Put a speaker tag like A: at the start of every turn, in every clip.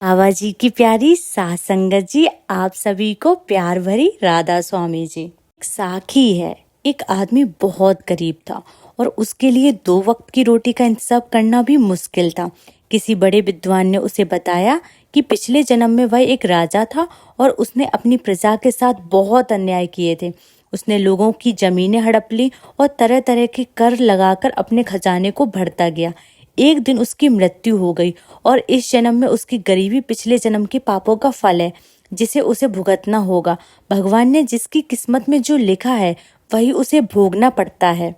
A: बाबा जी की प्यारी साथ संगत जी, आप सभी को प्यार भरी राधा स्वामी जी। एक साखी है, एक आदमी बहुत गरीब था और उसके लिए 2 वक्त की रोटी का इंतजाम करना भी मुश्किल था। किसी बड़े विद्वान ने उसे बताया कि पिछले जन्म में वह एक राजा था और उसने अपनी प्रजा के साथ बहुत अन्याय किए थे। उसने लोगों की जमीनें हड़प ली और तरह तरह के कर लगाकर अपने खजाने को भरता गया। एक दिन उसकी मृत्यु हो गई और इस जन्म में उसकी गरीबी पिछले जन्म के पापों का फल है, जिसे उसे भुगतना होगा। भगवान ने जिसकी किस्मत में जो लिखा है वही उसे भोगना पड़ता है।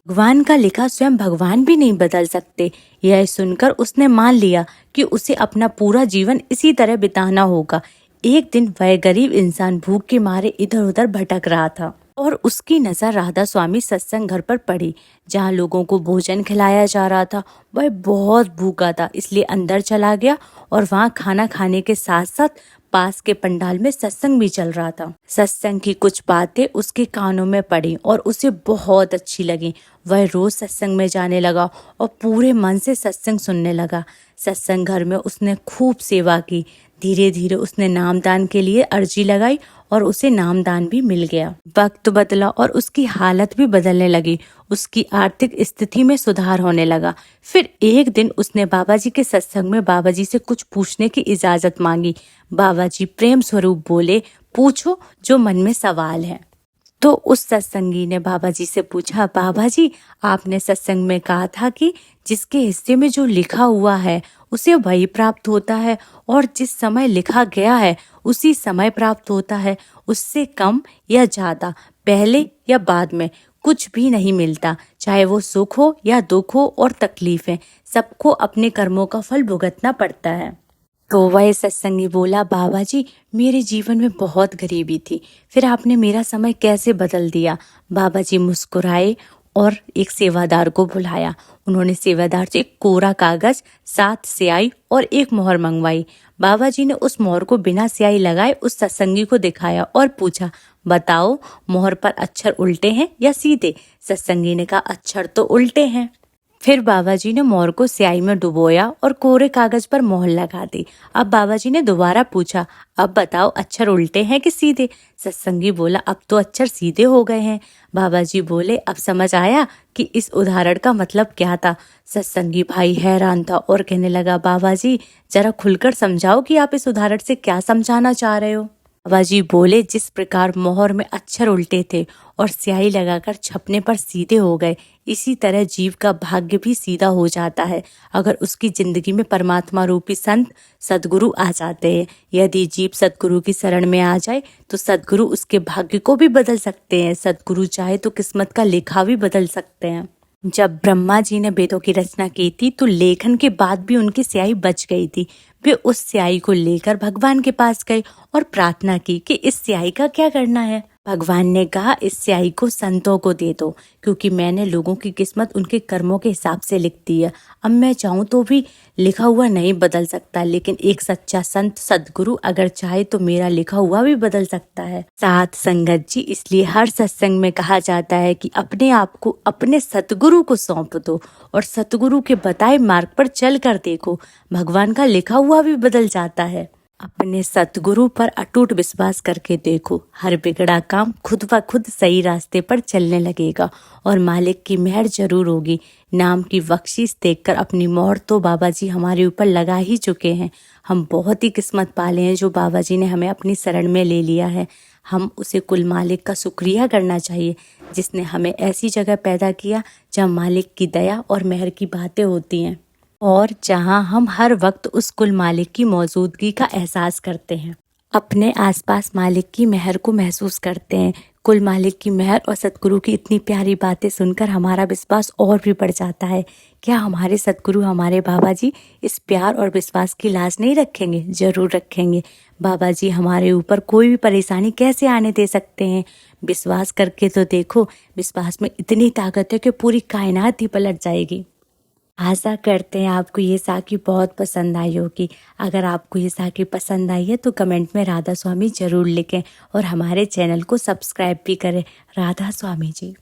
A: भगवान का लिखा स्वयं भगवान भी नहीं बदल सकते। यह सुनकर उसने मान लिया कि उसे अपना पूरा जीवन इसी तरह बिताना होगा। एक दिन वह गरीब इंसान भूख के मारे इधर उधर भटक रहा था और उसकी नजर राधा स्वामी सत्संग घर पर पड़ी, जहाँ लोगों को भोजन खिलाया जा रहा था। वह बहुत भूखा था, इसलिए अंदर चला गया और वहाँ खाना खाने के साथ साथ पास के पंडाल में सत्संग भी चल रहा था। सत्संग की कुछ बातें उसके कानों में पड़ी और उसे बहुत अच्छी लगी। वह रोज सत्संग में जाने लगा और पूरे मन से सत्संग सुनने लगा। सत्संग घर में उसने खूब सेवा की। धीरे धीरे उसने नामदान के लिए अर्जी लगाई और उसे नामदान भी मिल गया। वक्त बदला और उसकी हालत भी बदलने लगी। उसकी आर्थिक स्थिति में सुधार होने लगा। फिर एक दिन उसने बाबा जी के सत्संग में बाबा जी से कुछ पूछने की इजाजत मांगी। बाबा जी प्रेम स्वरूप बोले, पूछो जो मन में सवाल है। तो उस सत्संगी ने बाबा जी से पूछा, बाबा जी आपने सत्संग में कहा था कि जिसके हिस्से में जो लिखा हुआ है उसे वही प्राप्त होता है और जिस समय लिखा गया है उसी समय प्राप्त होता है। उससे कम या ज्यादा, पहले या बाद में कुछ भी नहीं मिलता, चाहे वो सुख हो या दुख हो और तकलीफें, सबको अपने कर्मों का फल भुगतना पड़ता है। तो वह सत्संगी बोला, बाबा जी मेरे जीवन में बहुत गरीबी थी, फिर आपने मेरा समय कैसे बदल दिया। बाबा जी मुस्कुराए और एक सेवादार को बुलाया। उन्होंने सेवादार से एक कोरा कागज, 7 स्याही और एक मोहर मंगवाई। बाबा जी ने उस मोहर को बिना स्याही लगाए उस सत्संगी को दिखाया और पूछा, बताओ मोहर पर अक्षर उल्टे हैं या सीधे। सत्संगी ने कहा, अक्षर तो उल्टे हैं। फिर बाबा जी ने मोहर को स्याही में डुबोया और कोरे कागज पर मोहर लगा दी। अब बाबा जी ने दोबारा पूछा, अब बताओ अक्षर उल्टे हैं कि सीधे। सत्संगी बोला, अब तो अक्षर सीधे हो गए हैं। बाबा जी बोले, अब समझ आया कि इस उदाहरण का मतलब क्या था। सत्संगी भाई हैरान था और कहने लगा, बाबा जी जरा खुलकर समझाओ कि आप इस उदाहरण से क्या समझाना चाह रहे हो। बाबा जी बोले, जिस प्रकार मोहर में अक्षर उल्टे थे और स्याही लगाकर छपने पर सीधे हो गए, इसी तरह जीव का भाग्य भी सीधा हो जाता है अगर उसकी जिंदगी में परमात्मा रूपी संत सदगुरु आ जाते हैं। यदि जीव सदगुरु की शरण में आ जाए तो सदगुरु उसके भाग्य को भी बदल सकते हैं। सदगुरु चाहे तो किस्मत का लेखा भी बदल सकते हैं। जब ब्रह्मा जी ने वेदों की रचना की थी तो लेखन के बाद भी उनकी स्याही बच गई थी। वे उस स्याही को लेकर भगवान के पास गए और प्रार्थना की कि इस स्याही का क्या करना है। भगवान ने कहा, इस स्याही को संतों को दे दो, क्योंकि मैंने लोगों की किस्मत उनके कर्मों के हिसाब से लिख दी है। अब मैं चाहूँ तो भी लिखा हुआ नहीं बदल सकता, लेकिन एक सच्चा संत सदगुरु अगर चाहे तो मेरा लिखा हुआ भी बदल सकता है। साथ संगत जी, इसलिए हर सत्संग में कहा जाता है कि अपने आप को अपने सतगुरु को सौंप दो और सतगुरु के बताए मार्ग पर चल कर देखो, भगवान का लिखा हुआ भी बदल जाता है। अपने सतगुरु पर अटूट विश्वास करके देखो, हर बिगड़ा काम खुद ब खुद सही रास्ते पर चलने लगेगा और मालिक की मेहर जरूर होगी। नाम की बख्शीश देखकर अपनी मोहर तो बाबा जी हमारे ऊपर लगा ही चुके हैं। हम बहुत ही किस्मत पाले हैं जो बाबा जी ने हमें अपनी शरण में ले लिया है। हम उसे कुल मालिक का शुक्रिया करना चाहिए, जिसने हमें ऐसी जगह पैदा किया जहाँ मालिक की दया और मेहर की बातें होती हैं और जहां हम हर वक्त उस कुल मालिक की मौजूदगी का एहसास करते हैं, अपने आसपास मालिक की मेहर को महसूस करते हैं। कुल मालिक की मेहर और सतगुरु की इतनी प्यारी बातें सुनकर हमारा विश्वास और भी बढ़ जाता है। क्या हमारे सतगुरु हमारे बाबा जी इस प्यार और विश्वास की लाज नहीं रखेंगे? जरूर रखेंगे। बाबा जी हमारे ऊपर कोई भी परेशानी कैसे आने दे सकते हैं? विश्वास करके तो देखो, विश्वास में इतनी ताकत है कि पूरी कायनात ही पलट जाएगी। आशा करते हैं आपको ये साखी बहुत पसंद आई होगी। अगर आपको ये साखी पसंद आई है तो कमेंट में राधा स्वामी जरूर लिखें और हमारे चैनल को सब्सक्राइब भी करें। राधा स्वामी जी।